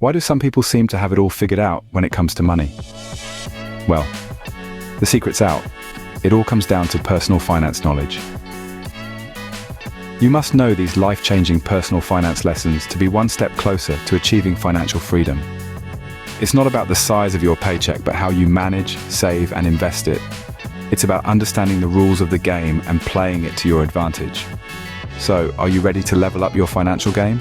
Why do some people seem to have it all figured out when it comes to money? Well, the secret's out. It all comes down to personal finance knowledge. You must know these life-changing personal finance lessons to be one step closer to achieving financial freedom. It's not about the size of your paycheck, but how you manage, save, and invest it. It's about understanding the rules of the game and playing it to your advantage. So, are you ready to level up your financial game?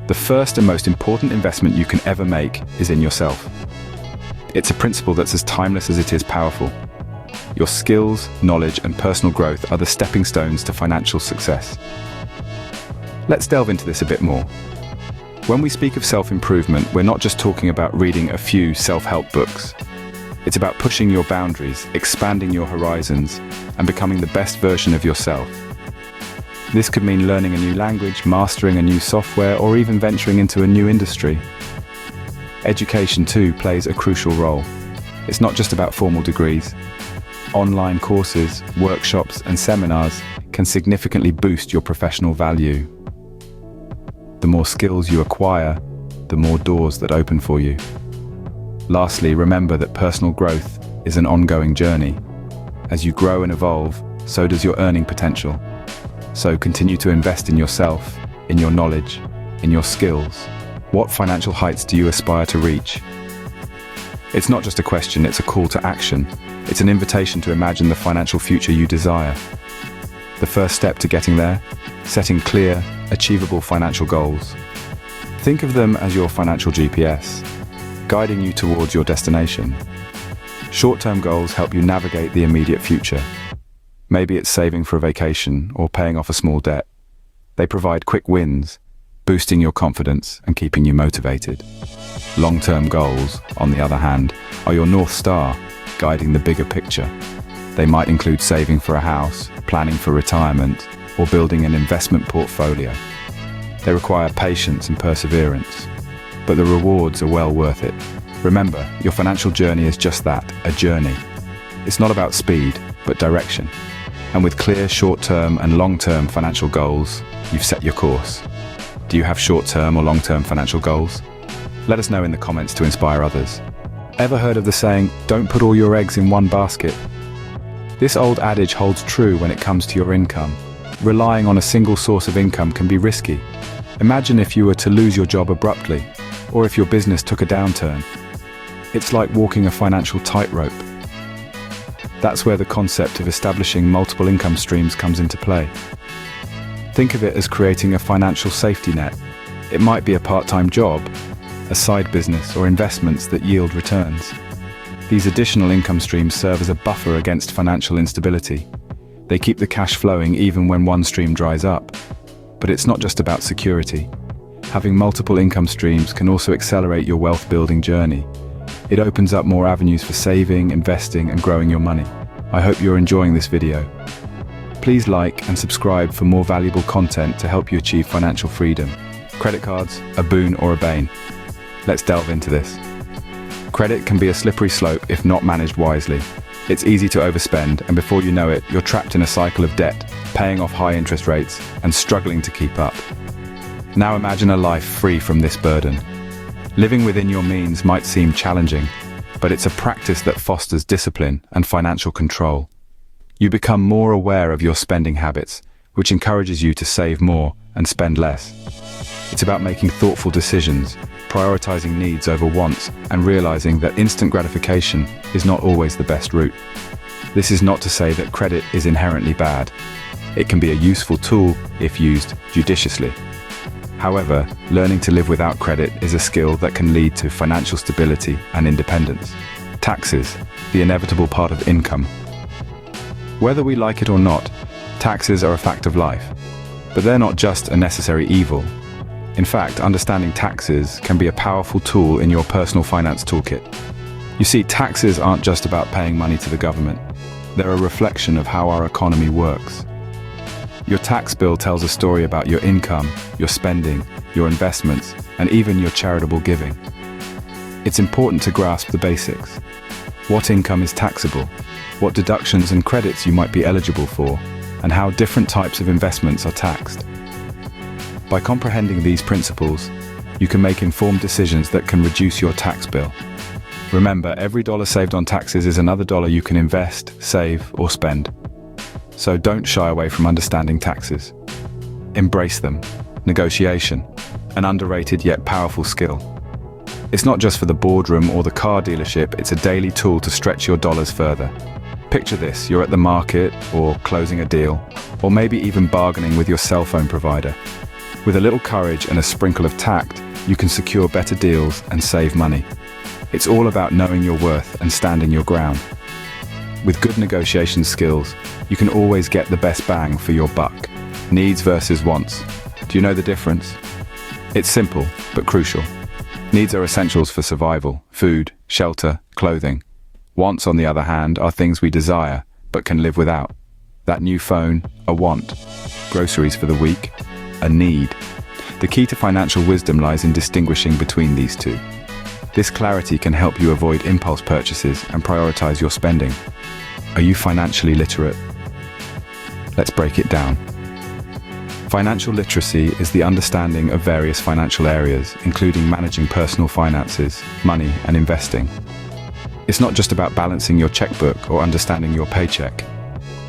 The first and most important investment you can ever make is in yourself. It's a principle that's as timeless as it is powerful. Your skills, knowledge, and personal growth are the stepping stones to financial success. Let's delve into this a bit more. When we speak of self-improvement, we're not just talking about reading a few self-help books. It's about pushing your boundaries, expanding your horizons, and becoming the best version of yourself. This could mean learning a new language, mastering a new software, or even venturing into a new industry. Education, too, plays a crucial role. It's not just about formal degrees. Online courses, workshops, and seminars can significantly boost your professional value. The more skills you acquire, the more doors that open for you. Lastly, remember that personal growth is an ongoing journey. As you grow and evolve, so does your earning potential. So continue to invest in yourself, in your knowledge, in your skills. What financial heights do you aspire to reach? It's not just a question, it's a call to action. It's an invitation to imagine the financial future you desire. The first step to getting there? Setting clear, achievable financial goals. Think of them as your financial GPS, guiding you towards your destination. Short-term goals help you navigate the immediate future. Maybe it's saving for a vacation or paying off a small debt. They provide quick wins, boosting your confidence and keeping you motivated. Long-term goals, on the other hand, are your North Star, guiding the bigger picture. They might include saving for a house, planning for retirement, or building an investment portfolio. They require patience and perseverance, but the rewards are well worth it. Remember, your financial journey is just that, a journey. It's not about speed, but direction. And with clear short-term and long-term financial goals, you've set your course. Do you have short-term or long-term financial goals? Let us know in the comments to inspire others. Ever heard of the saying, don't put all your eggs in one basket? This old adage holds true when it comes to your income. Relying on a single source of income can be risky. Imagine if you were to lose your job abruptly, or if your business took a downturn. It's like walking a financial tightrope. That's where the concept of establishing multiple income streams comes into play. Think of it as creating a financial safety net. It might be a part-time job, a side business, or investments that yield returns. These additional income streams serve as a buffer against financial instability. They keep the cash flowing even when one stream dries up. But it's not just about security. Having multiple income streams can also accelerate your wealth-building journey. It opens up more avenues for saving, investing, and growing your money. I hope you're enjoying this video. Please like and subscribe for more valuable content to help you achieve financial freedom. Credit cards, a boon or a bane? Let's delve into this. Credit can be a slippery slope if not managed wisely. It's easy to overspend, and before you know it, you're trapped in a cycle of debt, paying off high interest rates, and struggling to keep up. Now imagine a life free from this burden. Living within your means might seem challenging, but it's a practice that fosters discipline and financial control. You become more aware of your spending habits, which encourages you to save more and spend less. It's about making thoughtful decisions, prioritizing needs over wants, and realizing that instant gratification is not always the best route. This is not to say that credit is inherently bad. It can be a useful tool if used judiciously. However, learning to live without credit is a skill that can lead to financial stability and independence. Taxes, the inevitable part of income. Whether we like it or not, taxes are a fact of life. But they're not just a necessary evil. In fact, understanding taxes can be a powerful tool in your personal finance toolkit. You see, taxes aren't just about paying money to the government. They're a reflection of how our economy works. Your tax bill tells a story about your income, your spending, your investments, and even your charitable giving. It's important to grasp the basics. What income is taxable? What deductions and credits you might be eligible for, and how different types of investments are taxed. By comprehending these principles, you can make informed decisions that can reduce your tax bill. Remember, every dollar saved on taxes is another dollar you can invest, save, or spend. So don't shy away from understanding taxes. Embrace them. Negotiation, an underrated yet powerful skill. It's not just for the boardroom or the car dealership, it's a daily tool to stretch your dollars further. Picture this, you're at the market, or closing a deal, or maybe even bargaining with your cell phone provider. With a little courage and a sprinkle of tact, you can secure better deals and save money. It's all about knowing your worth and standing your ground. With good negotiation skills, you can always get the best bang for your buck. Needs versus wants. Do you know the difference? It's simple, but crucial. Needs are essentials for survival: food, shelter, clothing. Wants, on the other hand, are things we desire, but can live without. That new phone, a want. Groceries for the week, a need. The key to financial wisdom lies in distinguishing between these two. This clarity can help you avoid impulse purchases and prioritize your spending. Are you financially literate? Let's break it down. Financial literacy is the understanding of various financial areas, including managing personal finances, money, and investing. It's not just about balancing your checkbook or understanding your paycheck.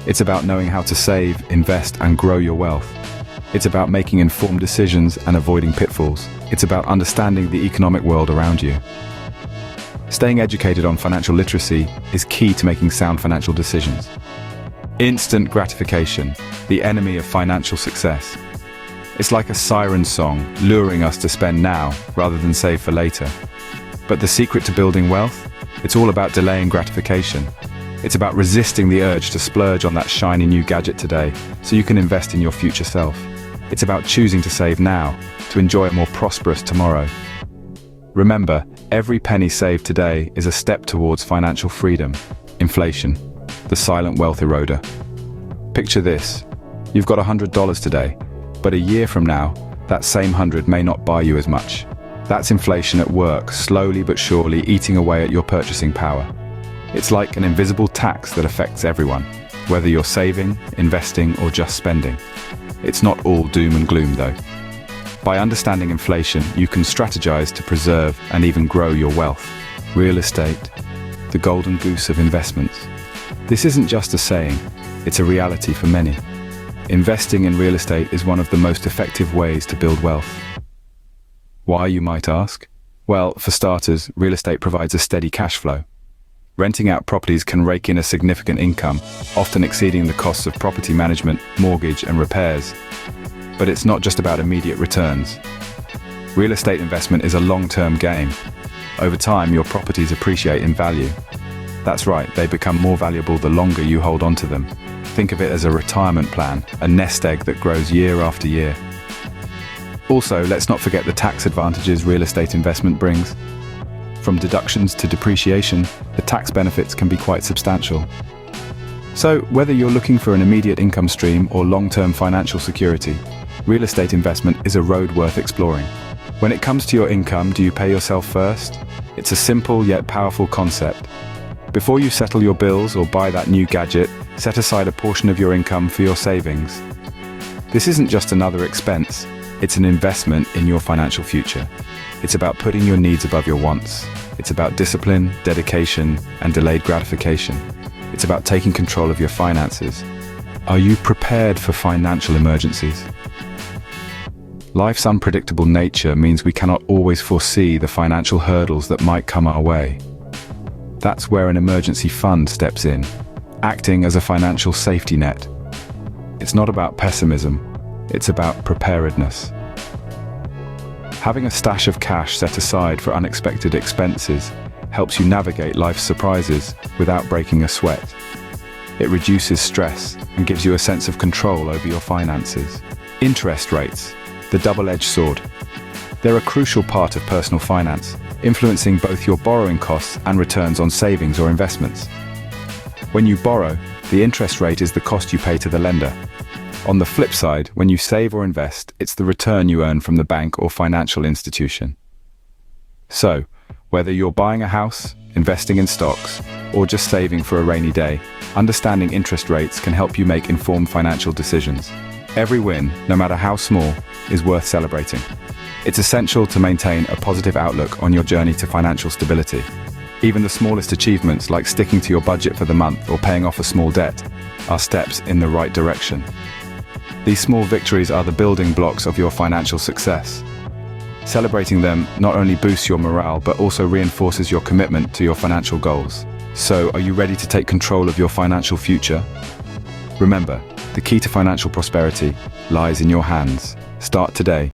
It's about knowing how to save, invest, and grow your wealth. It's about making informed decisions and avoiding pitfalls. It's about understanding the economic world around you. Staying educated on financial literacy is key to making sound financial decisions. Instant gratification, the enemy of financial success. It's like a siren song, luring us to spend now rather than save for later. But the secret to building wealth? It's all about delaying gratification. It's about resisting the urge to splurge on that shiny new gadget today so you can invest in your future self. It's about choosing to save now to enjoy a more prosperous tomorrow. Remember, every penny saved today is a step towards financial freedom. Inflation, the silent wealth eroder. Picture this. You've got $100 today, but a year from now, that same 100 may not buy you as much. That's inflation at work, slowly but surely eating away at your purchasing power. It's like an invisible tax that affects everyone, whether you're saving, investing, or just spending. It's not all doom and gloom though. By understanding inflation, you can strategize to preserve and even grow your wealth. Real estate, the golden goose of investments. This isn't just a saying, it's a reality for many. Investing in real estate is one of the most effective ways to build wealth. Why, you might ask? Well, for starters, real estate provides a steady cash flow. Renting out properties can rake in a significant income, often exceeding the costs of property management, mortgage, and repairs. But it's not just about immediate returns. Real estate investment is a long-term game. Over time, your properties appreciate in value. That's right, they become more valuable the longer you hold on to them. Think of it as a retirement plan, a nest egg that grows year after year. Also, let's not forget the tax advantages real estate investment brings. From deductions to depreciation, the tax benefits can be quite substantial. So, whether you're looking for an immediate income stream or long-term financial security, real estate investment is a road worth exploring. When it comes to your income, do you pay yourself first? It's a simple yet powerful concept. Before you settle your bills or buy that new gadget, set aside a portion of your income for your savings. This isn't just another expense, it's an investment in your financial future. It's about putting your needs above your wants. It's about discipline, dedication, and delayed gratification. It's about taking control of your finances. Are you prepared for financial emergencies? Life's unpredictable nature means we cannot always foresee the financial hurdles that might come our way. That's where an emergency fund steps in, acting as a financial safety net. It's not about pessimism, it's about preparedness. Having a stash of cash set aside for unexpected expenses helps you navigate life's surprises without breaking a sweat. It reduces stress and gives you a sense of control over your finances. Interest rates, the double-edged sword. They're a crucial part of personal finance, influencing both your borrowing costs and returns on savings or investments. When you borrow, the interest rate is the cost you pay to the lender. On the flip side, when you save or invest, it's the return you earn from the bank or financial institution. So, whether you're buying a house, investing in stocks, or just saving for a rainy day, understanding interest rates can help you make informed financial decisions. Every win, no matter how small, is worth celebrating. It's essential to maintain a positive outlook on your journey to financial stability. Even the smallest achievements, like sticking to your budget for the month or paying off a small debt, are steps in the right direction. These small victories are the building blocks of your financial success. Celebrating them not only boosts your morale, but also reinforces your commitment to your financial goals. So, are you ready to take control of your financial future? Remember, the key to financial prosperity lies in your hands. Start today.